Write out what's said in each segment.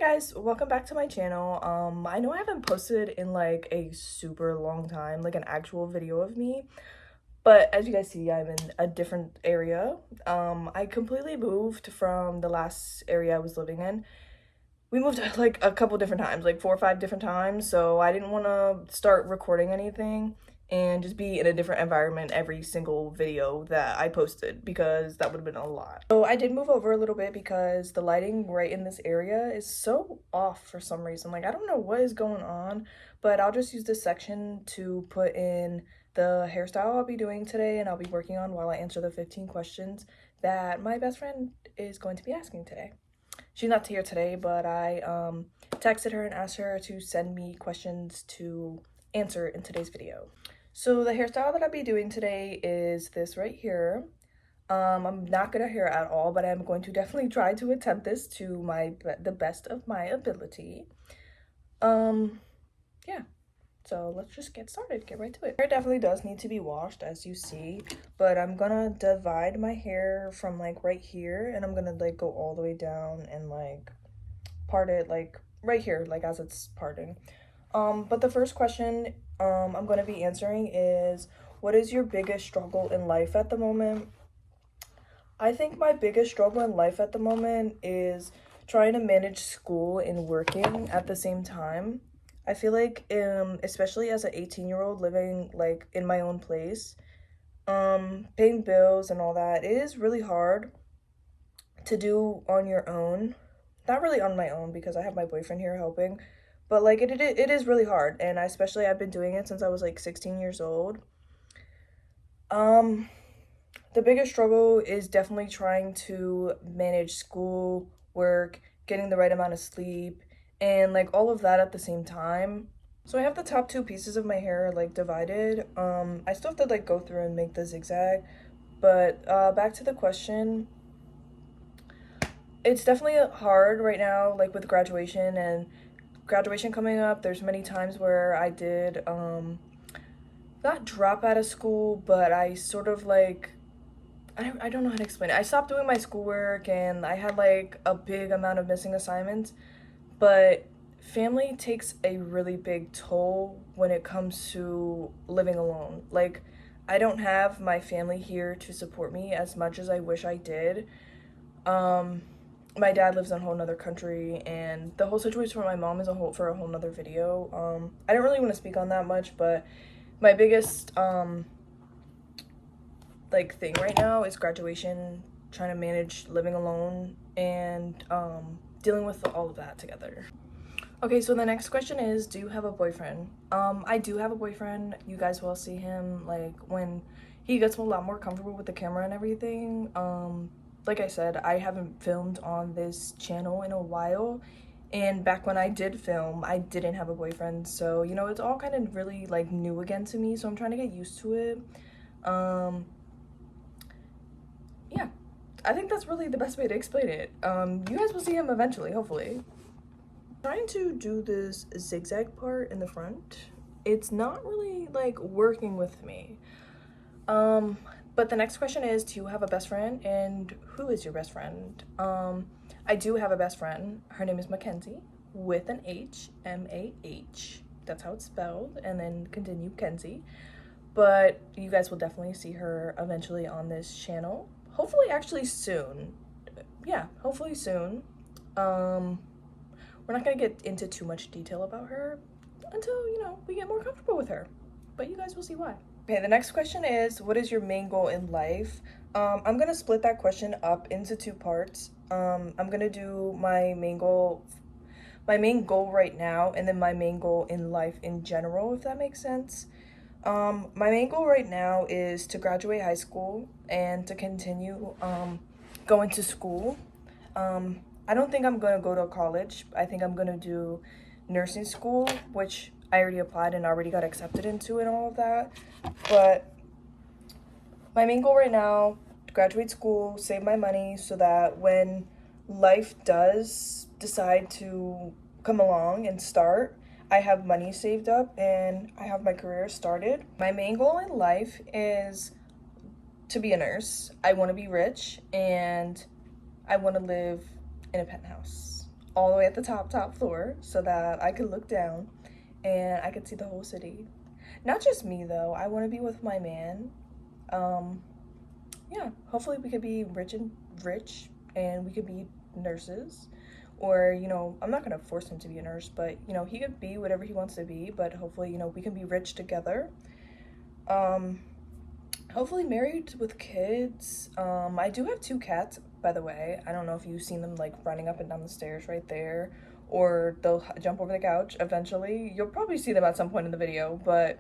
Guys, welcome back to my channel. I know I haven't posted in like a super long time, like an actual video of me, but as you guys see, I'm in a different area. I completely moved from the last area I was living in. We moved like a couple different times, like 4 or 5 different times, so I didn't want to start recording anything and just be in a different environment every single video that I posted because that would have been a lot. So I did move over a little bit because the lighting right in this area is so off for some reason. Like, I don't know what is going on, but I'll just use this section to put in the hairstyle I'll be doing today and I'll be working on while I answer the 15 questions that my best friend is going to be asking today. She's not here today, but I texted her and asked her to send me questions to answer in today's video. So the hairstyle that I'll be doing today is this right here. I'm not good at hair at all, but I'm going to definitely try to attempt this to the best of my ability. Yeah. So let's just get started, get right to it. Hair definitely does need to be washed, as you see, but I'm gonna divide my hair from like right here, and I'm gonna like go all the way down and like part it like right here, like as it's parting. But the first question I'm gonna be answering is, what is your biggest struggle in life at the moment? I think my biggest struggle in life at the moment is trying to manage school and working at the same time. I feel like, especially as an 18-year-old living like in my own place, paying bills and all that, it is really hard to do on your own. Not really on my own because I have my boyfriend here helping, but like it is really hard, and I've been doing it since I was like 16 years old. The biggest struggle is definitely trying to manage school, work, getting the right amount of sleep, and like all of that at the same time. So I have the top 2 pieces of my hair like divided. I still have to like go through and make the zigzag, but back to the question. It's definitely hard right now, like with graduation coming up. There's many times where I did not drop out of school, but I sort of like, I don't know how to explain it. I stopped doing my schoolwork and I had like a big amount of missing assignments, but family takes a really big toll when it comes to living alone. Like, I don't have my family here to support me as much as I wish I did. My dad lives in a whole nother country, and the whole situation for my mom is for a whole nother video. I don't really want to speak on that much, but my biggest like thing right now is graduation, trying to manage living alone, and dealing with all of that together. Okay, so the next question is, do you have a boyfriend? I do have a boyfriend. You guys will see him like when he gets a lot more comfortable with the camera and everything. Like I said, I haven't filmed on this channel in a while, and back when I did film, I didn't have a boyfriend, so you know, it's all kind of really like new again to me, so I'm trying to get used to it. Yeah, I think that's really the best way to explain it. You guys will see him eventually, hopefully. Trying to do this zigzag part in the front, it's not really like working with me. But the next question is, do you have a best friend, and who is your best friend? I do have a best friend. Her name is Mackenzie, with an H, M-A-H. That's how it's spelled, and then continue Kenzie. But you guys will definitely see her eventually on this channel. Hopefully actually soon. Yeah, hopefully soon. We're not gonna get into too much detail about her until, you know, we get more comfortable with her. But you guys will see why. Okay, the next question is, what is your main goal in life? I'm gonna split that question up into 2 parts. I'm gonna do my main goal right now, and then my main goal in life in general, if that makes sense. My main goal right now is to graduate high school and to continue going to school. I don't think I'm gonna go to college. I think I'm gonna do nursing school, which I already applied and already got accepted into and all of that. But my main goal right now, graduate school, save my money so that when life does decide to come along and start, I have money saved up and I have my career started. My main goal in life is to be a nurse. I want to be rich and I want to live in a penthouse. all the way at the top floor so that I could look down and I could see the whole city. Not just me though. I want to be with my man. Um, yeah, hopefully we could be rich and we could be nurses. Or, you know, I'm not gonna force him to be a nurse, but you know, he could be whatever he wants to be, but hopefully, you know, we can be rich together. Um, Hopefully married with kids. I do have two cats, by the way. I don't know if you've seen them like running up and down the stairs right there, or they'll jump over the couch eventually. You'll probably see them at some point in the video, but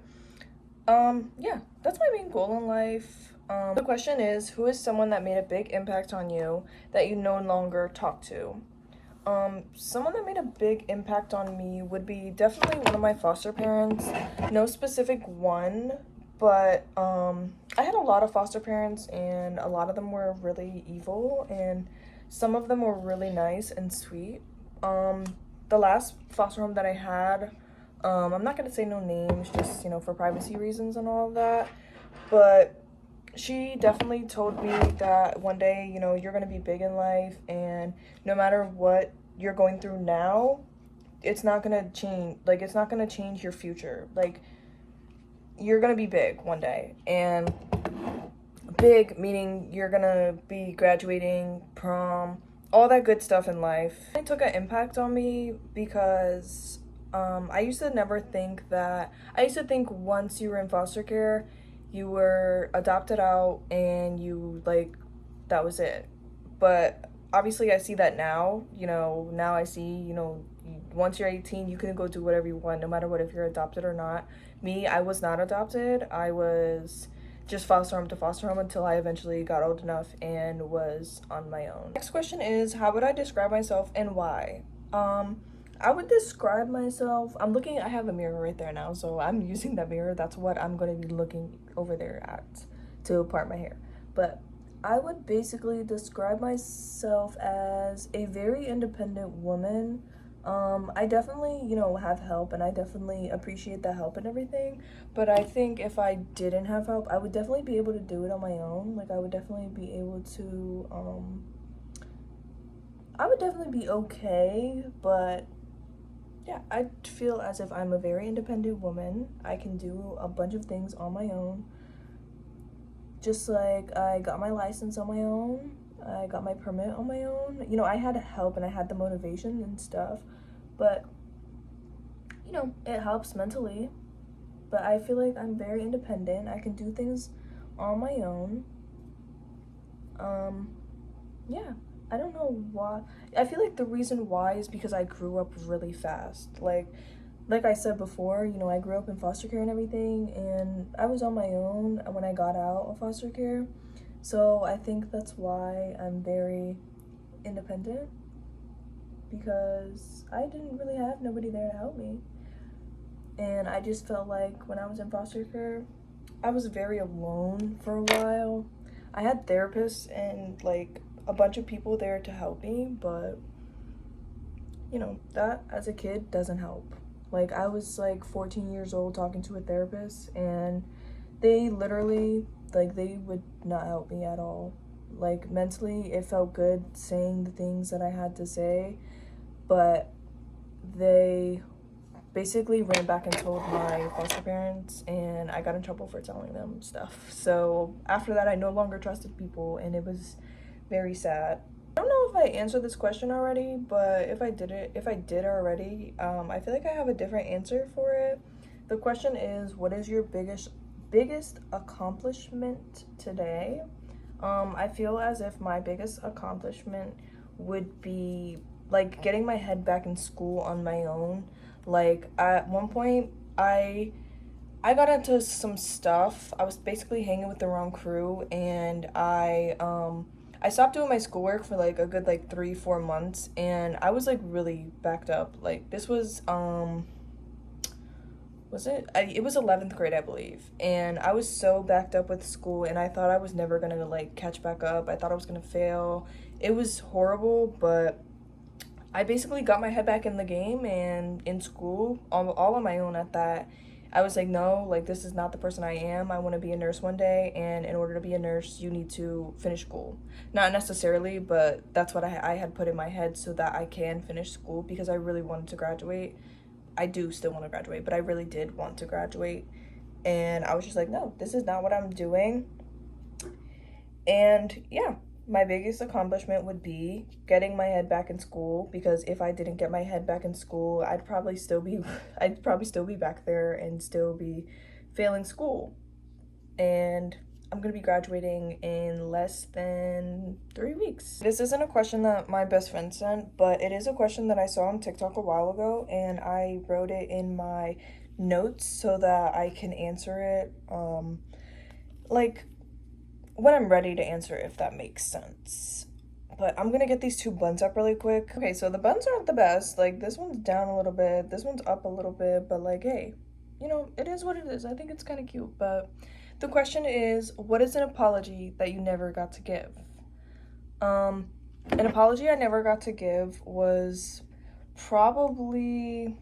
yeah, that's my main goal in life. The question is, who is someone that made a big impact on you that you no longer talk to? Someone that made a big impact on me would be definitely one of my foster parents. No specific one, but I had a lot of foster parents, and a lot of them were really evil, and some of them were really nice and sweet. The last foster home that I had, I'm not gonna say no names, just, you know, for privacy reasons and all of that, but she definitely told me that one day, you know, you're gonna be big in life, and no matter what you're going through now, it's not gonna change. Like, it's not gonna change your future. Like, you're gonna be big one day, and big meaning you're gonna be graduating, prom, all that good stuff in life. It took an impact on me because I used to never think that. I used to think once you were in foster care, you were adopted out and you, like, that was it. But obviously I see that now, you know, now I see, you know, once you're 18, you can go do whatever you want, no matter what, if you're adopted or not. Me, I was not adopted. I was just foster home to foster home until I eventually got old enough and was on my own. Next question is, how would I describe myself and why? I would describe myself, I have a mirror right there now, so I'm using that mirror. That's what I'm going to be looking over there at to part my hair. But I would basically describe myself as a very independent woman. I definitely, you know, have help, and I definitely appreciate the help and everything, but I think if I didn't have help, I would definitely be able to do it on my own. Like, I would definitely be able to, I would definitely be okay, but yeah, I feel as if I'm a very independent woman. I can do a bunch of things on my own. Just like I got my license on my own, I got my permit on my own. You know, I had help and I had the motivation and stuff, but, you know, it helps mentally. But I feel like I'm very independent. I can do things on my own. Yeah, I don't know why. I feel like the reason why is because I grew up really fast. Like I said before, you know, I grew up in foster care and everything, and I was on my own when I got out of foster care. So I think that's why I'm very independent, because I didn't really have nobody there to help me. And I just felt like when I was in foster care, I was very alone for a while. I had therapists and like a bunch of people there to help me, but you know, that as a kid doesn't help. Like, I was like 14 years old talking to a therapist, and they literally, like, they would not help me at all. Like, mentally, it felt good saying the things that I had to say, but they basically ran back and told my foster parents, and I got in trouble for telling them stuff. So after that, I no longer trusted people, and it was very sad. I don't know if I answered this question already, but if I did already, I feel like I have a different answer for it. The question is, what is your biggest accomplishment today? I feel as if my biggest accomplishment would be like getting my head back in school on my own. Like, at one point, I got into some stuff. I was basically hanging with the wrong crew, and I stopped doing my schoolwork for like a good like 3-4 months, and I was like really backed up. Like, this was it was 11th grade, I believe, and I was so backed up with school, and I thought I was never gonna like catch back up. I thought I was gonna fail. It was horrible, but I basically got my head back in the game and in school, all on my own at that. I was like, no, like, this is not the person I am. I want to be a nurse one day, and in order to be a nurse, you need to finish school. Not necessarily, but that's what I had put in my head so that I can finish school, because I really wanted to graduate. I do still want to graduate, but I really did want to graduate. And I was just like, no, this is not what I'm doing. And yeah, my biggest accomplishment would be getting my head back in school, because if I didn't get my head back in school, I'd probably still be back there and still be failing school. And I'm gonna be graduating in less than 3 weeks. This isn't a question that my best friend sent, but it is a question that I saw on TikTok a while ago, and I wrote it in my notes so that I can answer it like when I'm ready to answer, if that makes sense. But I'm gonna get these two buns up really quick. Okay, so the buns aren't the best. Like, this one's down a little bit, this one's up a little bit, but like, hey, you know, it is what it is. I think it's kind of cute. But the question is, what is an apology that you never got to give? An apology I never got to give was probably,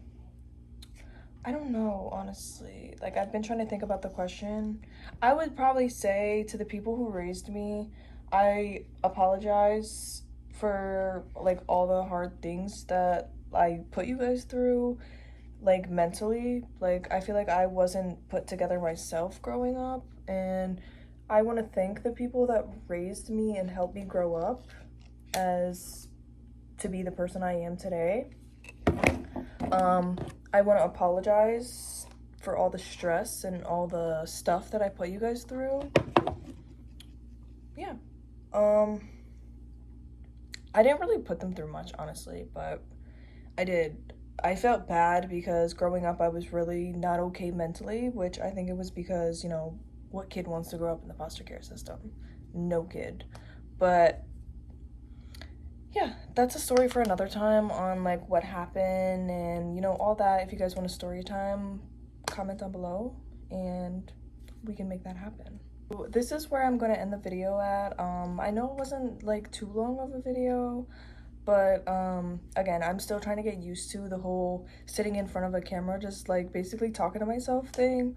I don't know, honestly. Like, I've been trying to think about the question. I would probably say to the people who raised me, I apologize for, like, all the hard things that I put you guys through, like, mentally. Like, I feel like I wasn't put together myself growing up, and I want to thank the people that raised me and helped me grow up as to be the person I am today. I want to apologize for all the stress and all the stuff that I put you guys through. Yeah. I didn't really put them through much, honestly, but I did. I felt bad because growing up I was really not okay mentally, which I think it was because, you know, what kid wants to grow up in the foster care system? No kid. But yeah, that's a story for another time on like what happened and, you know, all that. If you guys want a story time, comment down below and we can make that happen. This is where I'm gonna end the video at. I know it wasn't like too long of a video, but again, I'm still trying to get used to the whole sitting in front of a camera just like basically talking to myself thing.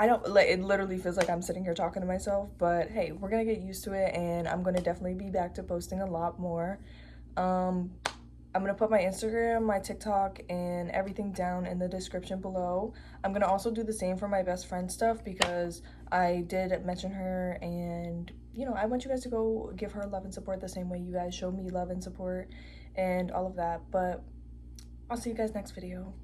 I don't, like, it literally feels like I'm sitting here talking to myself, but hey, we're gonna get used to it, and I'm gonna definitely be back to posting a lot more. I'm gonna put my Instagram, my TikTok, and everything down in the description below. I'm gonna also do the same for my best friend stuff, because I did mention her, and, you know, I want you guys to go give her love and support the same way you guys show me love and support and all of that. But I'll see you guys next video.